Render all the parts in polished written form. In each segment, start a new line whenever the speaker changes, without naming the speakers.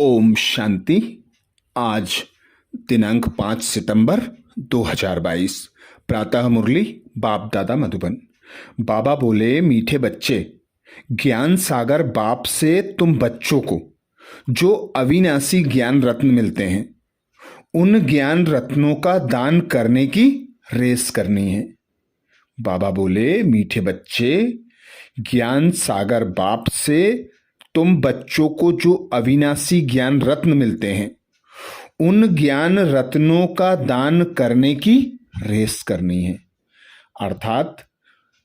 ओम शांति। आज दिनांक 5 सितंबर 2022। प्रातः मुरली बाप दादा मधुबन। बाबा बोले, मीठे बच्चे, ज्ञान सागर बाप से तुम बच्चों को जो अविनाशी ज्ञान रत्न मिलते हैं, उन ज्ञान रत्नों का दान करने की रेस करनी है। बाबा बोले, मीठे बच्चे, ज्ञान सागर बाप से तुम बच्चों को जो अविनाशी ज्ञान रत्न मिलते हैं, उन ज्ञान रत्नों का दान करने की रेस करनी है। अर्थात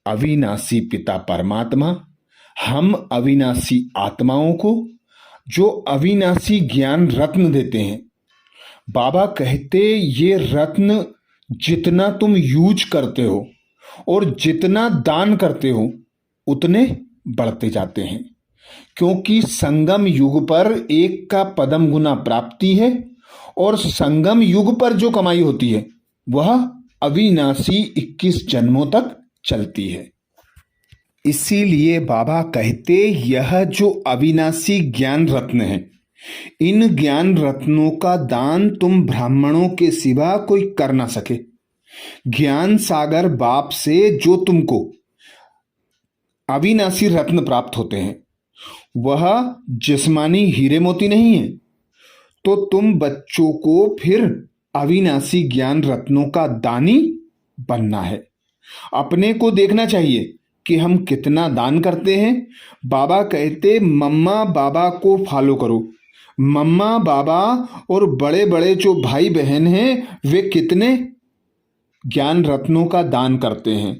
अविनाशी पिता परमात्मा हम अविनाशी आत्माओं को जो अविनाशी ज्ञान रत्न देते हैं, बाबा कहते ये रत्न जितना तुम यूज करते हो और जितना दान करते हो उतने बढ़ते जाते हैं, क्योंकि संगम युग पर एक का पदम गुना प्राप्ति है और संगम युग पर जो कमाई होती है वह अविनाशी 21 जन्मों तक चलती है। इसीलिए बाबा कहते यह जो अविनाशी ज्ञान रत्न है, इन ज्ञान रत्नों का दान तुम ब्राह्मणों के सिवा कोई कर ना सके। ज्ञान सागर बाप से जो तुमको अविनाशी रत्न प्राप्त होते हैं वह जिस्मानी हीरे मोती नहीं है, तो तुम बच्चों को फिर अविनाशी ज्ञान रत्नों का दानी बनना है। अपने को देखना चाहिए कि हम कितना दान करते हैं। बाबा कहते मम्मा बाबा को फॉलो करो। मम्मा बाबा और बड़े बड़े जो भाई बहन हैं वे कितने ज्ञान रत्नों का दान करते हैं,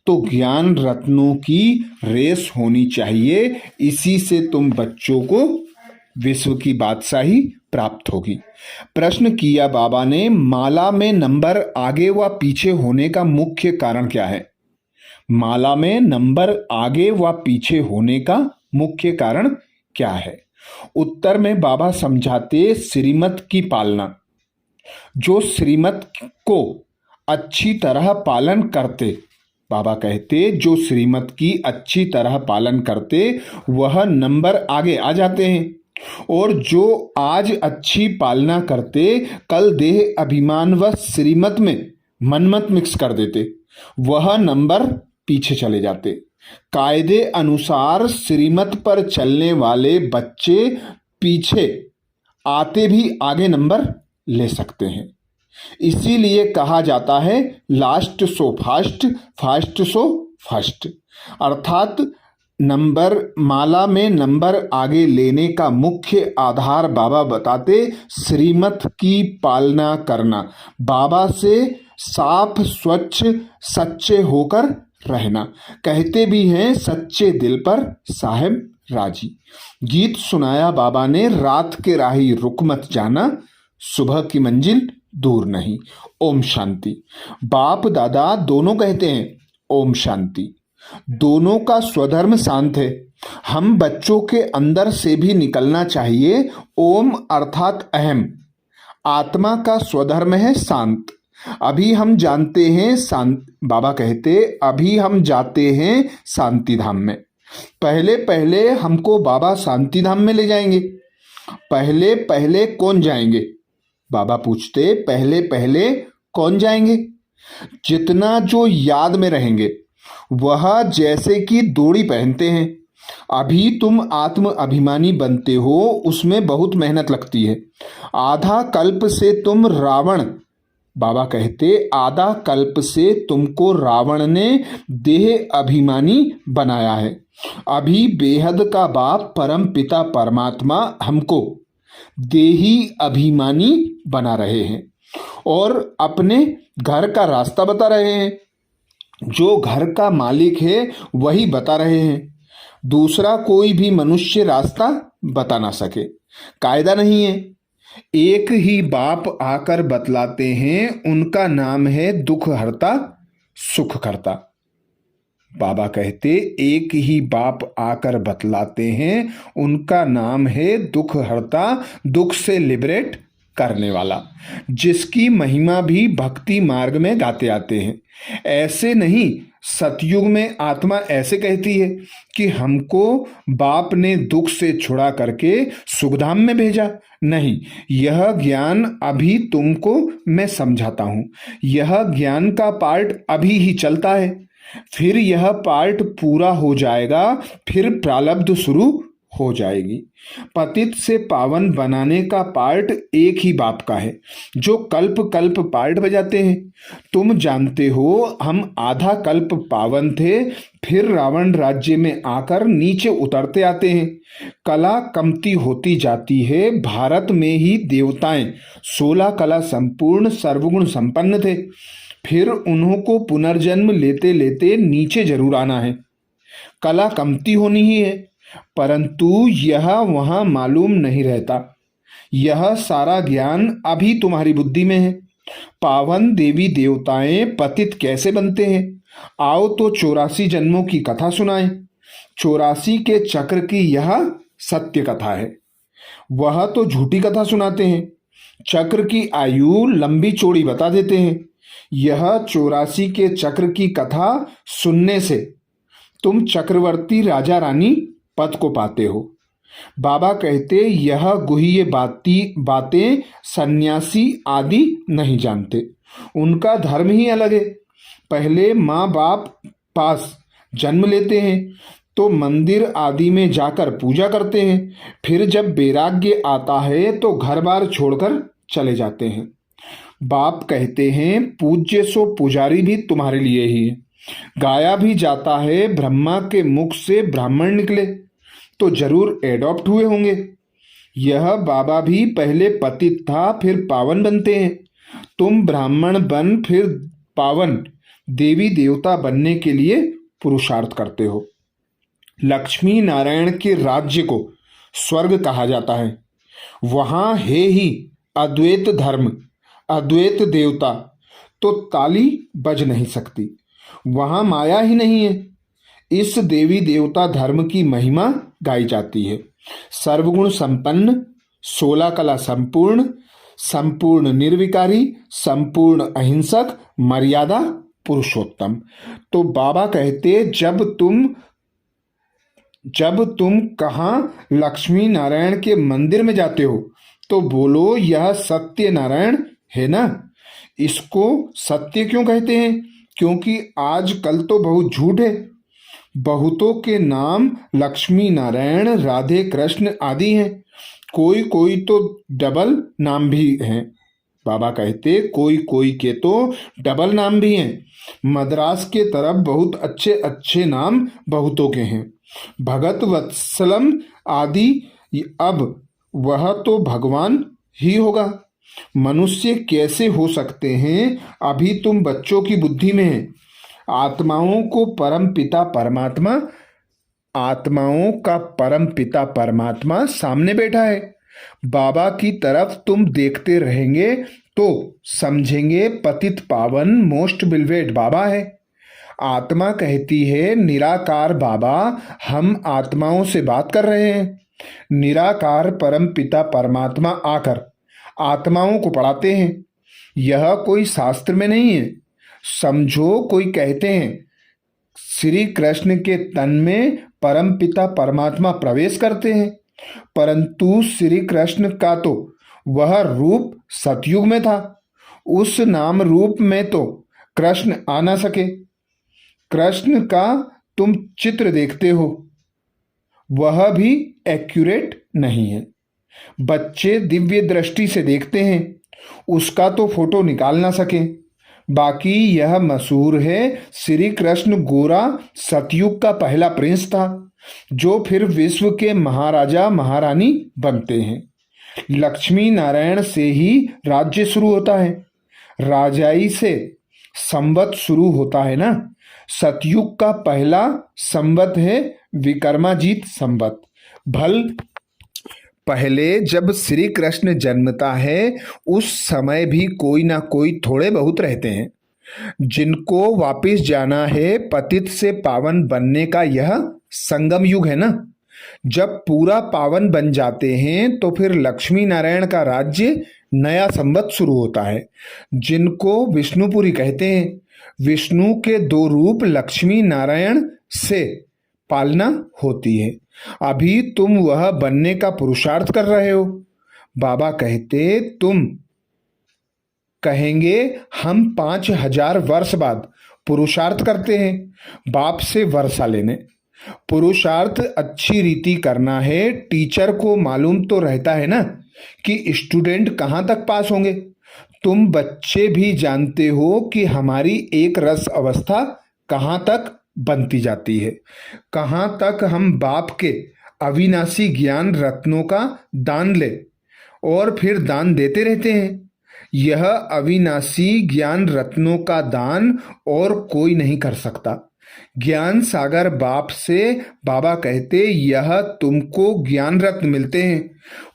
तो ज्ञान रत्नों की रेस होनी चाहिए। इसी से तुम बच्चों को विश्व की बादशाही प्राप्त होगी। प्रश्न किया बाबा ने, माला में नंबर आगे व पीछे होने का मुख्य कारण क्या है? माला में नंबर आगे व पीछे होने का मुख्य कारण क्या है? उत्तर में बाबा समझाते श्रीमत की पालना। जो श्रीमत को अच्छी तरह पालन करते, बाबा कहते जो श्रीमत की अच्छी तरह पालन करते वह नंबर आगे आ जाते हैं, और जो आज अच्छी पालना करते कल देह अभिमान व श्रीमत में मनमत मिक्स कर देते वह नंबर पीछे चले जाते। कायदे अनुसार श्रीमत पर चलने वाले बच्चे पीछे आते भी आगे नंबर ले सकते हैं। इसीलिए कहा जाता है last so fast, fast so first. अर्थात नंबर माला में नंबर आगे लेने का मुख्य आधार बाबा बताते श्रीमत की पालना करना, बाबा से साफ स्वच्छ सच्चे होकर रहना। कहते भी हैं सच्चे दिल पर साहेब राजी। गीत सुनाया बाबा ने, रात के राही रुक मत जाना, सुबह की मंजिल दूर नहीं। ओम शांति। बाप दादा दोनों कहते हैं ओम शांति। दोनों का स्वधर्म शांत है। हम बच्चों के अंदर से भी निकलना चाहिए। ओम अर्थात अहम। आत्मा का स्वधर्म है शांत। अभी हम जानते हैं शांत, बाबा कहते अभी हम जाते हैं शांति धाम में। पहले पहले हमको बाबा शांति धाम में ले जाएंगे। पहले पहले कौन जाएंगे? बाबा पूछते पहले पहले कौन जाएंगे? जितना जो याद में रहेंगे। वह जैसे कि डोरी पहनते हैं। अभी तुम आत्म अभिमानी बनते हो, उसमें बहुत मेहनत लगती है। आधा कल्प से तुम रावण, बाबा कहते आधा कल्प से तुमको रावण ने देह अभिमानी बनाया है। अभी बेहद का बाप परम पिता परमात्मा हमको देही अभिमानी बना रहे हैं और अपने घर का रास्ता बता रहे हैं। जो घर का मालिक है वही बता रहे हैं। दूसरा कोई भी मनुष्य रास्ता बता ना सके। कायदा नहीं है। एक ही बाप आकर बतलाते हैं, उनका नाम है दुख हरता सुख करता। बाबा कहते एक ही बाप आकर बतलाते हैं, उनका नाम है दुख हरता, दुख से लिबरेट करने वाला, जिसकी महिमा भी भक्ति मार्ग में गाते आते हैं। ऐसे नहीं सतयुग में आत्मा ऐसे कहती है कि हमको बाप ने दुख से छुड़ा करके सुखधाम में भेजा। नहीं, यह ज्ञान अभी तुमको मैं समझाता हूं। यह ज्ञान का पार्ट अभी ही चलता है, फिर यह पार्ट पूरा हो जाएगा, फिर प्रारब्ध शुरू हो जाएगी। पतित से पावन बनाने का पार्ट एक ही बाप का है, जो कल्प कल्प पार्ट बजाते हैं। तुम जानते हो हम आधा कल्प पावन थे, फिर रावण राज्य में आकर नीचे उतरते आते हैं। कला कमती होती जाती है। भारत में ही देवताएं 16 कला संपूर्ण सर्वगुण संपन्न थे, फिर उन्हों को पुनर्जन्म लेते लेते नीचे जरूर आना है। कला कमती होनी ही है, परंतु यह वहां मालूम नहीं रहता। यह सारा ज्ञान अभी तुम्हारी बुद्धि में है। पावन देवी देवताएं पतित कैसे बनते हैं, आओ तो 84 जन्मों की कथा सुनाएं। 84 के चक्र की यह सत्य कथा है। वह तो झूठी कथा सुनाते हैं, चक्र की आयु लंबी चौड़ी बता देते हैं। यह 84 के चक्र की कथा सुनने से तुम चक्रवर्ती राजा रानी पद को पाते हो। बाबा कहते यह गुह्य बातें सन्यासी आदि नहीं जानते। उनका धर्म ही अलग है। पहले माँ बाप पास जन्म लेते हैं तो मंदिर आदि में जाकर पूजा करते हैं, फिर जब वैराग्य आता है तो घर बार छोड़कर चले जाते हैं। बाप कहते हैं पूज्य सो पुजारी भी तुम्हारे लिए ही है। गाया भी जाता है ब्रह्मा के मुख से ब्राह्मण निकले तो जरूर एडॉप्ट हुए होंगे। यह बाबा भी पहले पतित था, फिर पावन बनते हैं। तुम ब्राह्मण बन फिर पावन देवी देवता बनने के लिए पुरुषार्थ करते हो। लक्ष्मी नारायण के राज्य को स्वर्ग कहा जाता है। वहां है ही अद्वैत धर्म, अद्वैत देवता, तो ताली बज नहीं सकती। वहां माया ही नहीं है। इस देवी देवता धर्म की महिमा गाई जाती है। सर्वगुण संपन्न, 16 कला संपूर्ण, संपूर्ण निर्विकारी, संपूर्ण अहिंसक, मर्यादा पुरुषोत्तम। तो बाबा कहते जब तुम कहाँ लक्ष्मी नारायण के मंदिर में जाते हो तो बोलो यह सत्य नारायण है ना। इसको सत्य क्यों कहते हैं? क्योंकि आजकल तो बहुत झूठ है। बहुतों के नाम लक्ष्मी नारायण, राधे कृष्ण आदि हैं। कोई कोई तो डबल नाम भी हैं। बाबा कहते कोई कोई के तो डबल नाम भी हैं। मद्रास के तरफ बहुत अच्छे अच्छे नाम बहुतों के हैं, भगत वत्सलम आदि। अब वह तो भगवान ही होगा। मनुष्य कैसे हो सकते हैं? अभी तुम बच्चों की बुद्धि में है। आत्माओं का परम पिता परमात्मा सामने बैठा है। बाबा की तरफ तुम देखते रहेंगे तो समझेंगे पतित पावन मोस्ट बिलवेड बाबा है। आत्मा कहती है निराकार बाबा, हम आत्माओं से बात कर रहे हैं। निराकार परम पिता परमात्मा आकर आत्माओं को पढ़ाते हैं। यह कोई शास्त्र में नहीं है। समझो कोई कहते हैं श्री कृष्ण के तन में परम पिता परमात्मा प्रवेश करते हैं, परंतु श्री कृष्ण का तो वह रूप सतयुग में था। उस नाम रूप में तो कृष्ण आ ना सके। कृष्ण का तुम चित्र देखते हो, वह भी एक्यूरेट नहीं है। बच्चे दिव्य दृष्टि से देखते हैं, उसका तो फोटो निकाल ना सके। बाकी यह मशहूर है श्री कृष्ण गोरा सतयुग का पहला प्रिंस था, जो फिर विश्व के महाराजा महारानी बनते हैं। लक्ष्मी नारायण से ही राज्य शुरू होता है। राजाई से संवत शुरू होता है ना। सतयुग का पहला संवत है विक्रमाजीत संवत। भल पहले जब श्री कृष्ण जन्मता है उस समय भी कोई ना कोई थोड़े बहुत रहते हैं, जिनको वापिस जाना है। पतित से पावन बनने का यह संगम युग है ना। जब पूरा पावन बन जाते हैं तो फिर लक्ष्मी नारायण का राज्य नया संवत शुरू होता है, जिनको विष्णुपुरी कहते हैं। विष्णु के दो रूप लक्ष्मी नारायण से पालना होती है। अभी तुम वह बनने का पुरुषार्थ कर रहे हो। बाबा कहते, तुम कहेंगे हम 5,000 वर्ष बाद पुरुषार्थ करते हैं बाप से वर्षा लेने। पुरुषार्थ अच्छी रीति करना है। टीचर को मालूम तो रहता है ना कि स्टूडेंट कहाँ तक पास होंगे। तुम बच्चे भी जानते हो कि हमारी एक रस अवस्था कहाँ तक बनती जाती है, कहाँ तक हम बाप के अविनाशी ज्ञान रत्नों का दान ले और फिर दान देते रहते हैं। यह अविनाशी ज्ञान रत्नों का दान और कोई नहीं कर सकता। ज्ञान सागर बाप से बाबा कहते, यह तुमको ज्ञान रत्न मिलते हैं,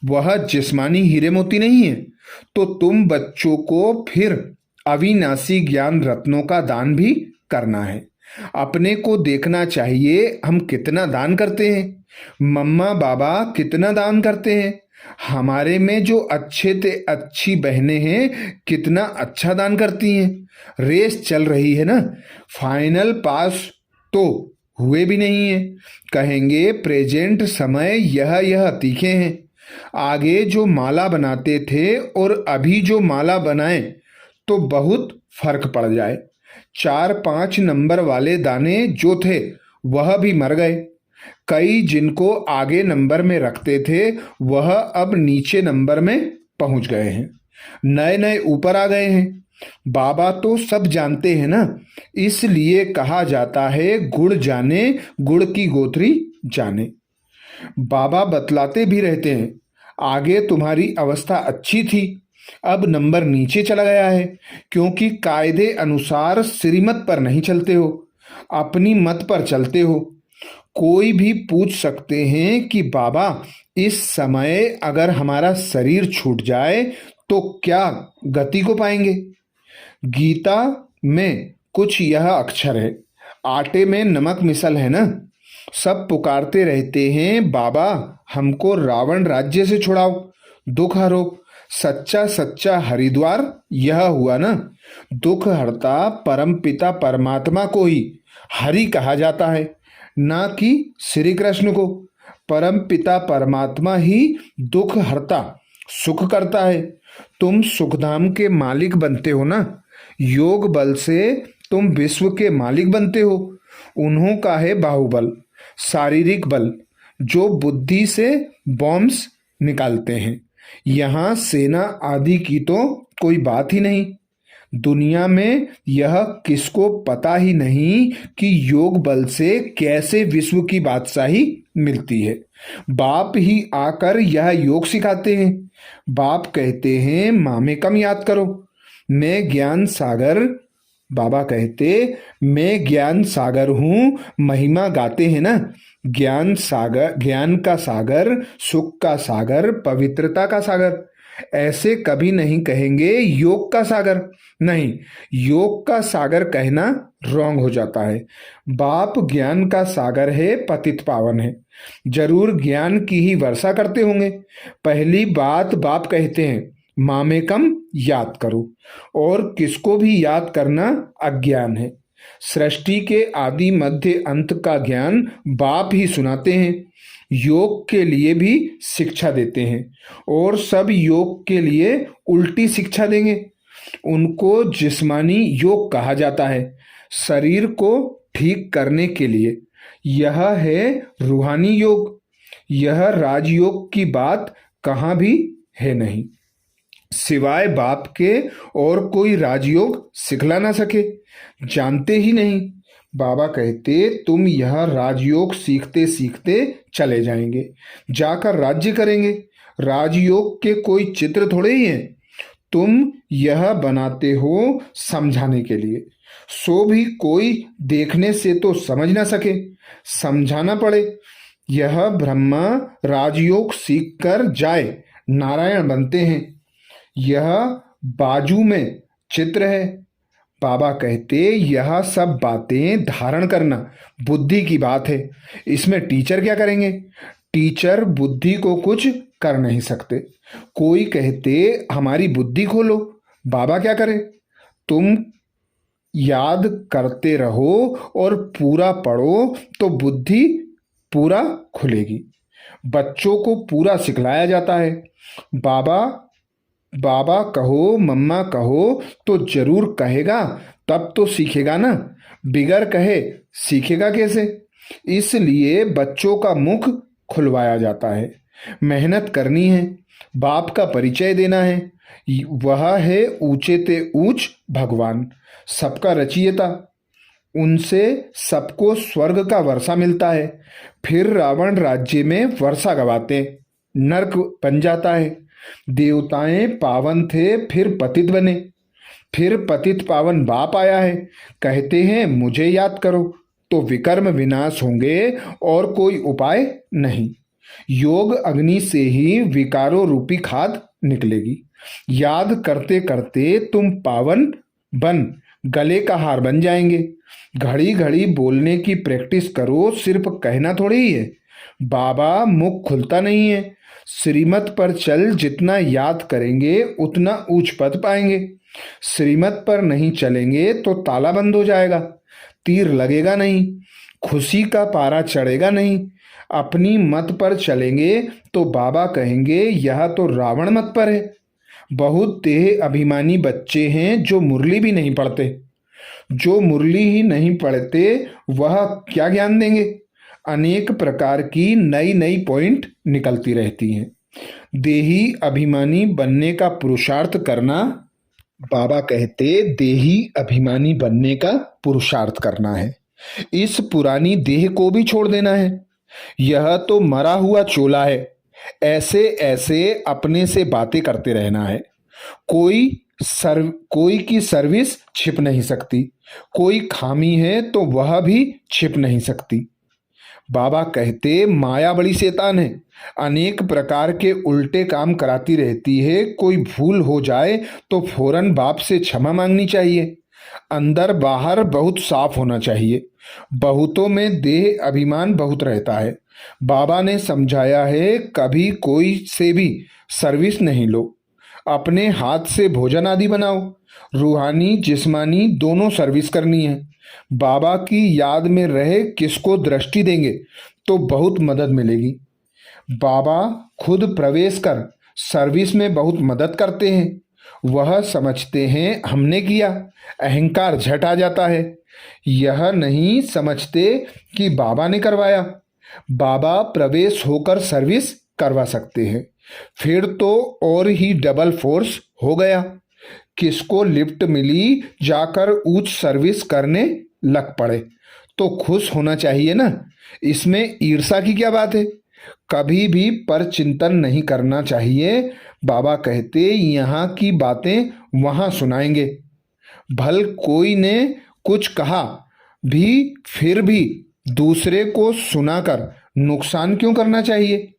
वह जिस्मानी हीरे मोती नहीं है। तो तुम बच्चों को फिर अविनाशी ज्ञान रत्नों का दान भी करना है। अपने को देखना चाहिए हम कितना दान करते हैं। मम्मा बाबा कितना दान करते हैं। हमारे में जो अच्छे से अच्छी बहनें हैं कितना अच्छा दान करती हैं। रेस चल रही है ना, फाइनल पास तो हुए भी नहीं है। कहेंगे प्रेजेंट समय यह तीखे हैं। आगे जो माला बनाते थे और अभी जो माला बनाए तो बहुत फर्क पड़ जाए। 4-5 नंबर वाले दाने जो थे वह भी मर गए। कई जिनको आगे नंबर में रखते थे वह अब नीचे नंबर में पहुंच गए हैं। नए नए ऊपर आ गए हैं। बाबा तो सब जानते हैं ना, इसलिए कहा जाता है गुड़ जाने गुड़ की गोथरी जाने। बाबा बतलाते भी रहते हैं, आगे तुम्हारी अवस्था अच्छी थी, अब नंबर नीचे चला गया है क्योंकि कायदे अनुसार श्रीमत पर नहीं चलते हो, अपनी मत पर चलते हो। कोई भी पूछ सकते हैं कि बाबा इस समय अगर हमारा शरीर छूट जाए तो क्या गति को पाएंगे। गीता में कुछ यह अक्षर है, आटे में नमक मिसल है ना। सब पुकारते रहते हैं बाबा हमको रावण राज्य से छुड़ाओ, दुख हरो। सच्चा सच्चा हरिद्वार यह हुआ ना। दुख हरता परम पिता परमात्मा को ही हरि कहा जाता है, ना कि श्री कृष्ण को। परम पिता परमात्मा ही दुख हरता सुख करता है। तुम सुखधाम के मालिक बनते हो ना। योग बल से तुम विश्व के मालिक बनते हो। उन्हों का है बाहुबल, शारीरिक बल, जो बुद्धि से बॉम्ब्स निकालते हैं। यहाँ सेना आदि की तो कोई बात ही नहीं। दुनिया में यह किसको पता ही नहीं कि योग बल से कैसे विश्व की बादशाही मिलती है। बाप ही आकर यह योग सिखाते हैं। बाप कहते हैं मामेकम याद करो, मैं ज्ञान सागर। बाबा कहते मैं ज्ञान सागर हूँ, महिमा गाते हैं ना। ज्ञान सागर, ज्ञान का सागर, सुख का सागर, पवित्रता का सागर। ऐसे कभी नहीं कहेंगे योग का सागर। नहीं, योग का सागर कहना रॉन्ग हो जाता है। बाप ज्ञान का सागर है, पतित पावन है। जरूर ज्ञान की ही वर्षा करते होंगे। पहली बात बाप कहते हैं मामेकम याद करो, और किसको भी याद करना अज्ञान है। सृष्टि के आदि मध्य अंत का ज्ञान बाप ही सुनाते हैं। योग के लिए भी शिक्षा देते हैं और सब योग के लिए उल्टी शिक्षा देंगे। उनको जिस्मानी योग कहा जाता है, शरीर को ठीक करने के लिए। यह है रूहानी योग। यह राजयोग की बात कहाँ भी है नहीं। सिवाय बाप के और कोई राजयोग सिखला ना सके, जानते ही नहीं। बाबा कहते तुम यह राजयोग सीखते सीखते चले जाएंगे, जाकर राज्य करेंगे। राजयोग के कोई चित्र थोड़े ही हैं, तुम यह बनाते हो समझाने के लिए। सो भी कोई देखने से तो समझ ना सके, समझाना पड़े। यह ब्रह्मा राजयोग सीखकर जाए नारायण बनते हैं। यह बाजू में चित्र है। बाबा कहते यह सब बातें धारण करना बुद्धि की बात है, इसमें टीचर क्या करेंगे। टीचर बुद्धि को कुछ कर नहीं सकते। कोई कहते हमारी बुद्धि खोलो, बाबा क्या करे। तुम याद करते रहो और पूरा पढ़ो तो बुद्धि पूरा खुलेगी। बच्चों को पूरा सिखलाया जाता है। बाबा बाबा कहो, मम्मा कहो तो जरूर कहेगा, तब तो सीखेगा ना। बिगर कहे सीखेगा कैसे? इसलिए बच्चों का मुख खुलवाया जाता है। मेहनत करनी है, बाप का परिचय देना है। वह है ऊंचे ते ऊंच भगवान, सबका रचयिता। उनसे सबको स्वर्ग का वर्षा मिलता है। फिर रावण राज्य में वर्षा गवाते, नरक बन जाता है। देवताएं पावन थे, फिर पतित बने। फिर पतित पावन बाप आया है, कहते हैं मुझे याद करो तो विकर्म विनाश होंगे और कोई उपाय नहीं। योग अग्नि से ही विकारों रूपी खाद निकलेगी। याद करते करते तुम पावन बन गले का हार बन जाएंगे। घड़ी घड़ी बोलने की प्रैक्टिस करो, सिर्फ कहना थोड़ी ही है। बाबा मुख खुलता नहीं है। श्रीमत पर चल, जितना याद करेंगे उतना ऊंच पद पाएंगे। श्रीमत पर नहीं चलेंगे तो ताला बंद हो जाएगा, तीर लगेगा नहीं, खुशी का पारा चढ़ेगा नहीं। अपनी मत पर चलेंगे तो बाबा कहेंगे यह तो रावण मत पर है। बहुत देह अभिमानी बच्चे हैं जो मुरली भी नहीं पढ़ते। जो मुरली ही नहीं पढ़ते वह क्या ज्ञान देंगे? अनेक प्रकार की नई नई पॉइंट निकलती रहती हैं। देही अभिमानी बनने का पुरुषार्थ करना, बाबा कहते देही अभिमानी बनने का पुरुषार्थ करना है। इस पुरानी देह को भी छोड़ देना है। यह तो मरा हुआ चोला है। ऐसे ऐसे अपने से बातें करते रहना है। कोई की सर्विस छिप नहीं सकती। कोई खामी है तो वह भी छिप नहीं सकती। बाबा कहते माया बड़ी शैतान है, अनेक प्रकार के उल्टे काम कराती रहती है। कोई भूल हो जाए तो फौरन बाप से क्षमा मांगनी चाहिए। अंदर बाहर बहुत साफ होना चाहिए। बहुतों में देह अभिमान बहुत रहता है। बाबा ने समझाया है कभी कोई से भी सर्विस नहीं लो। अपने हाथ से भोजन आदि बनाओ। रूहानी जिस्मानी दोनों सर्विस करनी है। बाबा की याद में रहे किसको दृष्टि देंगे तो बहुत मदद मिलेगी। बाबा खुद प्रवेश कर सर्विस में बहुत मदद करते हैं। वह समझते हैं हमने किया, अहंकार झट आ जाता है। यह नहीं समझते कि बाबा ने करवाया। बाबा प्रवेश होकर सर्विस करवा सकते हैं, फिर तो और ही डबल फोर्स हो गया। किसको लिफ्ट मिली, जाकर ऊंच सर्विस करने लग पड़े तो खुश होना चाहिए ना। इसमें ईर्ष्या की क्या बात है? कभी भी पर चिंतन नहीं करना चाहिए। बाबा कहते यहाँ की बातें वहाँ सुनाएंगे। भल कोई ने कुछ कहा भी फिर भी दूसरे को सुनाकर नुकसान क्यों करना चाहिए?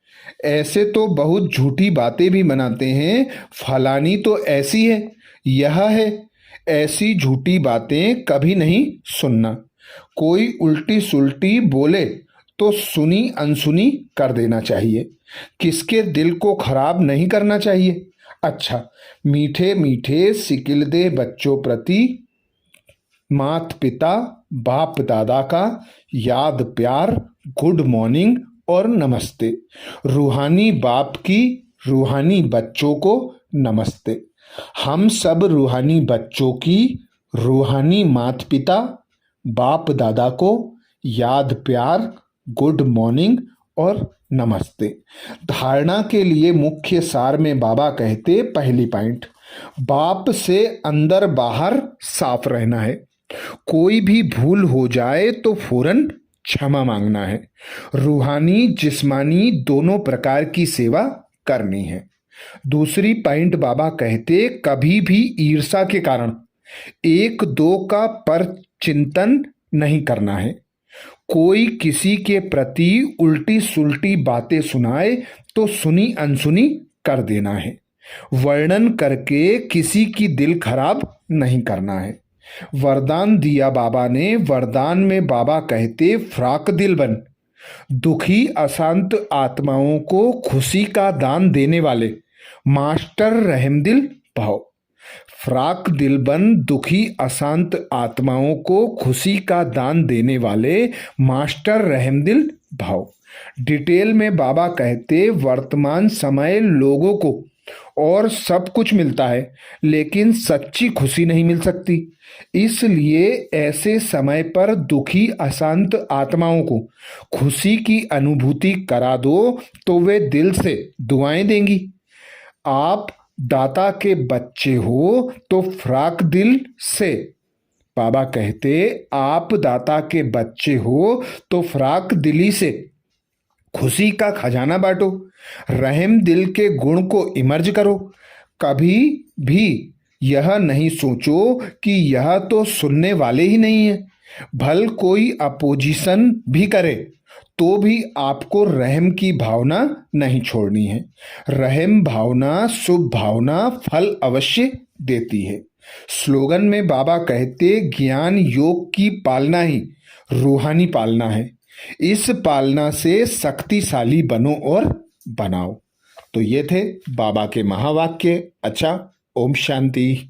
ऐसे तो बहुत झूठी बातें भी बनाते हैं, फलानी तो ऐसी है, यह है। ऐसी झूठी बातें कभी नहीं सुनना। कोई उल्टी सुल्टी बोले तो सुनी अनसुनी कर देना चाहिए। किसके दिल को खराब नहीं करना चाहिए। अच्छा, मीठे मीठे सिकिलदे बच्चों प्रति मात पिता बाप दादा का याद प्यार, गुड मॉर्निंग और नमस्ते। रूहानी बाप की रूहानी बच्चों को नमस्ते। हम सब रूहानी बच्चों की रूहानी मात पिता बाप दादा को याद प्यार, गुड मॉर्निंग और नमस्ते। धारणा के लिए मुख्य सार में बाबा कहते पहली पॉइंट, बाप से अंदर बाहर साफ रहना है। कोई भी भूल हो जाए तो फौरन क्षमा मांगना है। रूहानी जिस्मानी दोनों प्रकार की सेवा करनी है। दूसरी पॉइंट बाबा कहते कभी भी ईर्ष्या के कारण एक दो का पर चिंतन नहीं करना है। कोई किसी के प्रति उल्टी सुल्टी बातें सुनाए तो सुनी अनसुनी कर देना है। वर्णन करके किसी की दिल खराब नहीं करना है। वरदान दिया बाबा ने। वरदान में बाबा कहते फ्राक दिल बन, दुखी अशांत आत्माओं को खुशी का दान देने वाले मास्टर रहमदिल भव। फ्राक दिलबंद दुखी अशांत आत्माओं को खुशी का दान देने वाले मास्टर रहमदिल भाव। डिटेल में बाबा कहते वर्तमान समय लोगों को और सब कुछ मिलता है लेकिन सच्ची खुशी नहीं मिल सकती। इसलिए ऐसे समय पर दुखी अशांत आत्माओं को खुशी की अनुभूति करा दो तो वे दिल से दुआएं देंगी। आप दाता के बच्चे हो तो फ्राक दिल से, बाबा कहते आप दाता के बच्चे हो तो फ्राक दिली से खुशी का खजाना बांटो। रहम दिल के गुण को इमर्ज करो। कभी भी यह नहीं सोचो कि यह तो सुनने वाले ही नहीं है। भल कोई अपोजिशन भी करे तो भी आपको रहम की भावना नहीं छोड़नी है। रहम भावना शुभ भावना फल अवश्य देती है। स्लोगन में बाबा कहते ज्ञान योग की पालना ही रूहानी पालना है। इस पालना से शक्तिशाली बनो और बनाओ। तो ये थे बाबा के महावाक्य। अच्छा, ओम शांति।